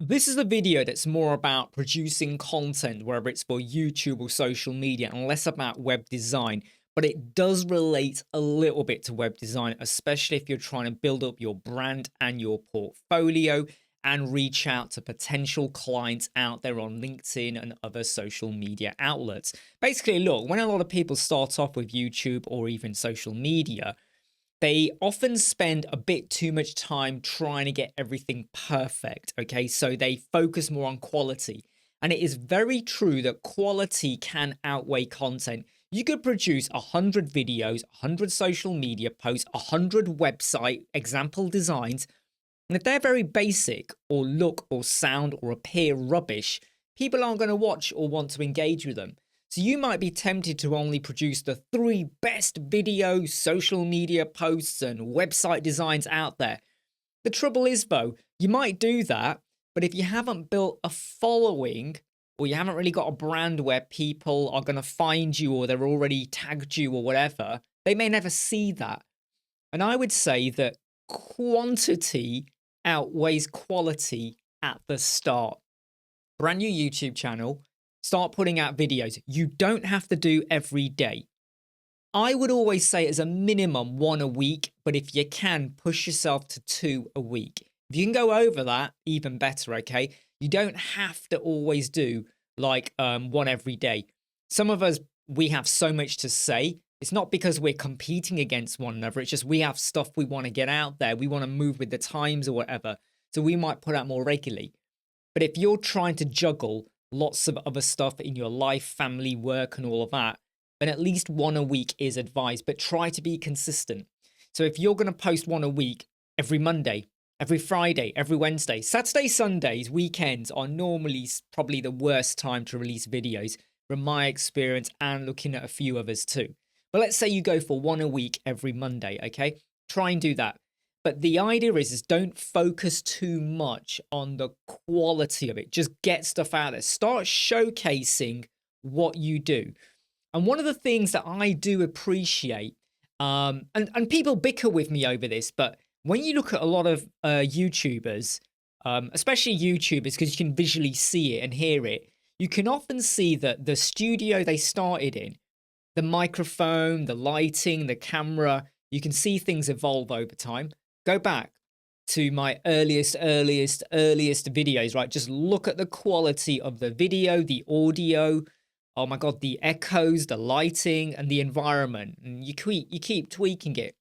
This is a video that's more about producing content, whether it's for YouTube or social media, and less about web design. But it does relate a little bit to web design, especially if you're trying to build up your brand and your portfolio and reach out to potential clients out there on LinkedIn and other social media outlets. Basically, look, when a lot of people start off with YouTube or even social media, they often spend a bit too much time trying to get everything perfect. Okay, so they focus more on quality. And it is very true that quality can outweigh content. You could produce 100 videos, 100 social media posts, 100 website example designs. And if they're very basic or look or sound or appear rubbish, people aren't going to watch or want to engage with them. So you might be tempted to only produce the 3 best videos, social media posts, and website designs out there. The trouble is, though, you might do that, but if you haven't built a following or you haven't really got a brand where people are going to find you or they're already tagged you or whatever, they may never see that. And I would say that quantity outweighs quality at the start. Brand new YouTube channel. Start putting out videos. You don't have to do every day. I would always say as a minimum 1 a week, but if you can, push yourself to 2 a week. If you can go over that, even better, okay? You don't have to always do like 1 every day. Some of us, we have so much to say. It's not because we're competing against one another. It's just we have stuff we want to get out there. We want to move with the times or whatever. So we might put out more regularly. But if you're trying to juggle lots of other stuff in your life, family, work, and all of that, then at least 1 a week is advised, but try to be consistent. So if you're going to post 1 a week every Monday, every Friday, every Wednesday, Saturday, Sundays, weekends are normally probably the worst time to release videos from my experience and looking at a few others too. But let's say you go for 1 a week every Monday, okay? Try and do that. But the idea is don't focus too much on the quality of it. Just get stuff out there. Start showcasing what you do. And one of the things that I do appreciate, and people bicker with me over this, but when you look at a lot of YouTubers, especially YouTubers, because you can visually see it and hear it, you can often see that the studio they started in, the microphone, the lighting, the camera, you can see things evolve over time. Go back to my earliest videos, right? Just look at the quality of the video, the audio, oh my God, the echoes, the lighting, and the environment. And you keep tweaking it.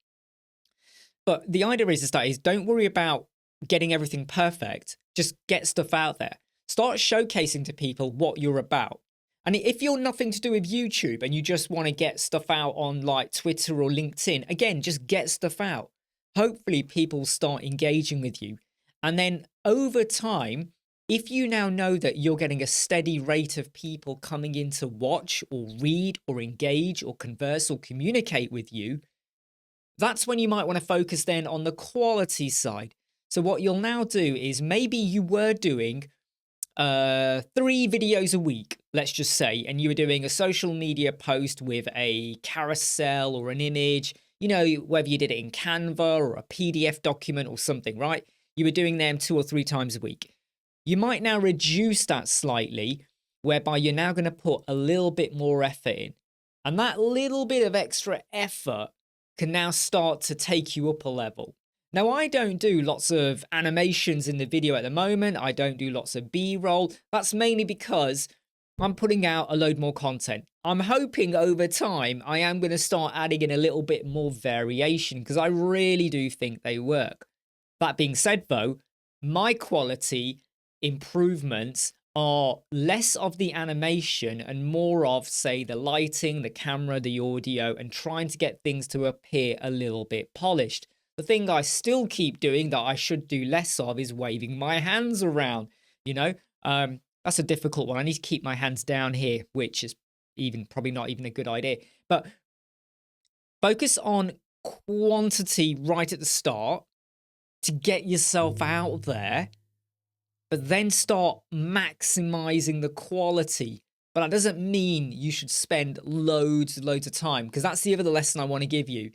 But the idea is don't worry about getting everything perfect. Just get stuff out there. Start showcasing to people what you're about. And if you're nothing to do with YouTube and you just want to get stuff out on like Twitter or LinkedIn, again, just get stuff out. Hopefully people start engaging with you. And then over time, if you now know that you're getting a steady rate of people coming in to watch or read or engage or converse or communicate with you, that's when you might want to focus then on the quality side. So what you'll now do is maybe you were doing 3 videos a week, let's just say, and you were doing a social media post with a carousel or an image, you know, whether you did it in Canva or a PDF document or something, right? You were doing them 2 or 3 times a week. You might now reduce that slightly, whereby you're now going to put a little bit more effort in. And that little bit of extra effort can now start to take you up a level. Now, I don't do lots of animations in the video at the moment. I don't do lots of B-roll. That's mainly because I'm putting out a load more content. I'm hoping over time I am going to start adding in a little bit more variation because I really do think they work. That being said, though, my quality improvements are less of the animation and more of, say, the lighting, the camera, the audio, and trying to get things to appear a little bit polished. The thing I still keep doing that I should do less of is waving my hands around, you know? That's a difficult one. I need to keep my hands down here, which is probably not even a good idea. But focus on quantity right at the start to get yourself out there, but then start maximizing the quality. But that doesn't mean you should spend loads of time, because that's the other lesson I want to give you.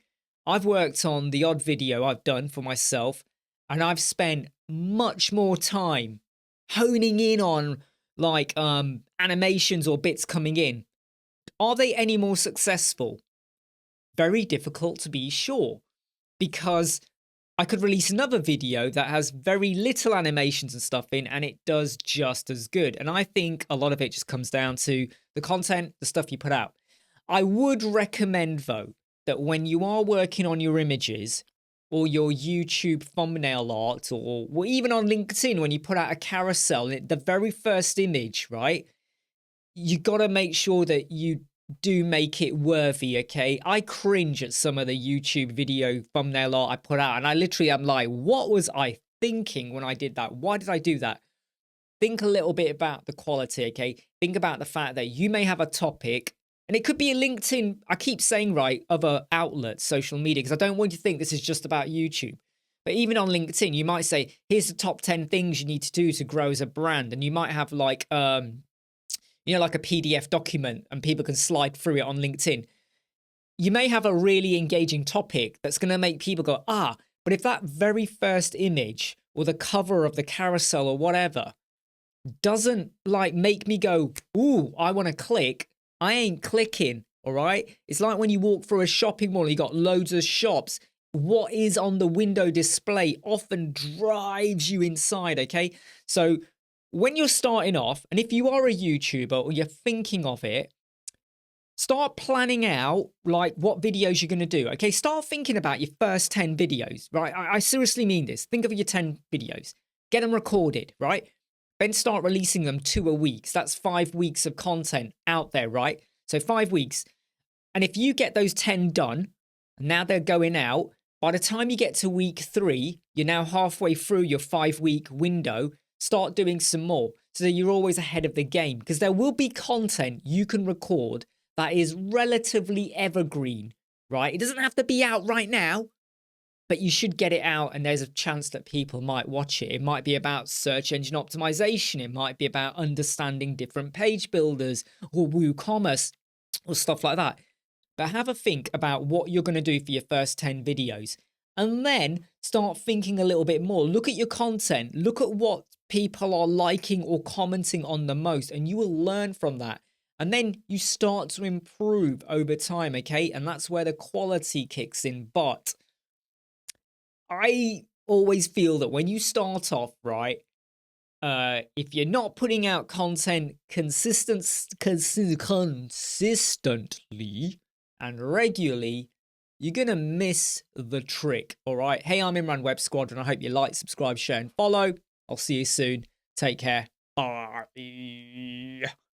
I've worked on the odd video I've done for myself, and I've spent much more time honing in on like animations or bits coming in. Are they any more successful? Very difficult to be sure, because I could release another video that has very little animations and stuff in, and it does just as good. And I think a lot of it just comes down to the content, the stuff you put out. I would recommend, though, that when you are working on your images or your YouTube thumbnail art, or even on LinkedIn, when you put out a carousel, the very first image, right? You got to make sure that you do make it worthy, okay? I cringe at some of the YouTube video thumbnail art I put out, and I literally am like, what was I thinking when I did that? Why did I do that? Think a little bit about the quality, okay? Think about the fact that you may have a topic, and it could be a LinkedIn, I keep saying, right, other outlets, social media, because I don't want you to think this is just about YouTube. But even on LinkedIn, you might say, here's the top 10 things you need to do to grow as a brand. And you might have like, like a PDF document, and people can slide through it on LinkedIn. You may have a really engaging topic that's going to make people go, but if that very first image or the cover of the carousel or whatever doesn't like make me go, ooh, I want to click, I ain't clicking. All right. It's like when you walk through a shopping mall, you got loads of shops. What is on the window display often drives you inside. Okay. So when you're starting off, and if you are a YouTuber or you're thinking of it, start planning out like what videos you're going to do. Okay. Start thinking about your first 10 videos, right? I seriously mean this. Think of your 10 videos, get them recorded, right? Then start releasing them 2 a week. So that's 5 weeks of content out there, right? So 5 weeks. And if you get those 10 done, now they're going out, by the time you get to week 3, you're now halfway through your 5-week window. Start doing some more so that you're always ahead of the game, because there will be content you can record that is relatively evergreen, right? It doesn't have to be out right now, but you should get it out, and there's a chance that people might watch it. It might be about search engine optimization. It might be about understanding different page builders or WooCommerce or stuff like that. But have a think about what you're going to do for your first 10 videos, and then start thinking a little bit more. Look at your content. Look at what people are liking or commenting on the most, and you will learn from that. And then you start to improve over time, okay? And that's where the quality kicks in. But I always feel that when you start off, right, if you're not putting out content consistently and regularly, you're going to miss the trick, all right? Hey, I'm Imran Web Squadron. I hope you like, subscribe, share, and follow. I'll see you soon. Take care. Bye.